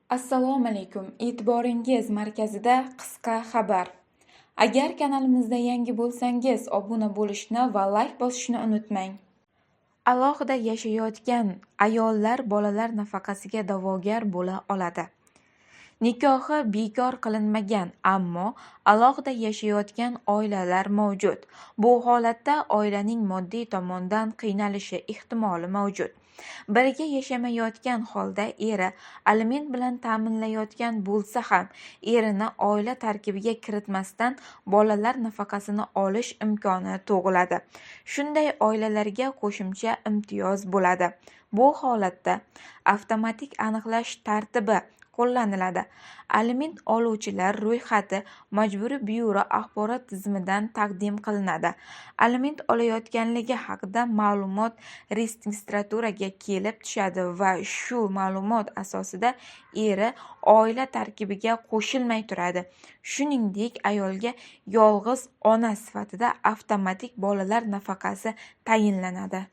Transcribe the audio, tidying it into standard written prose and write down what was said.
Assalomu alaykum. E'tiboringiz markazida qisqa xabar. Agar kanalimizda yangi bo'lsangiz, obuna bo'lishni va like bosishni unutmang. Alohida yashayotgan ayollar bolalar nafaqasiga da'vogar bo'la oladi. Nikohi bekor qilinmagan, ammo alohida yashayotgan oilalar mavjud. Bu holatda oilaning moddiy tomondan qiynalishi ehtimoli mavjud. Birga yashamayotgan holda eri aliment bilan ta'minlayotgan bo'lsa ham, erini oila tarkibiga kiritmasdan bolalar nafaqasini olish imkoni tug'iladi. Shunday oilalarga qo'shimcha imtiyoz bo'ladi. Bu holatda avtomatik aniqlash tartibi qo'llaniladi. Aliment oluvchilar ro'yxati Majburiy byuro axborot tizimidan taqdim qilinadi. Aliment olayotganligi haqida ma'lumot registraturaga kelib tushadi va shu ma'lumot asosida eri oila tarkibiga qo'shilmay turadi. Shuningdek, ayolga yolg'iz ona sifatida avtomatik bolalar nafaqasi tayinlanadi.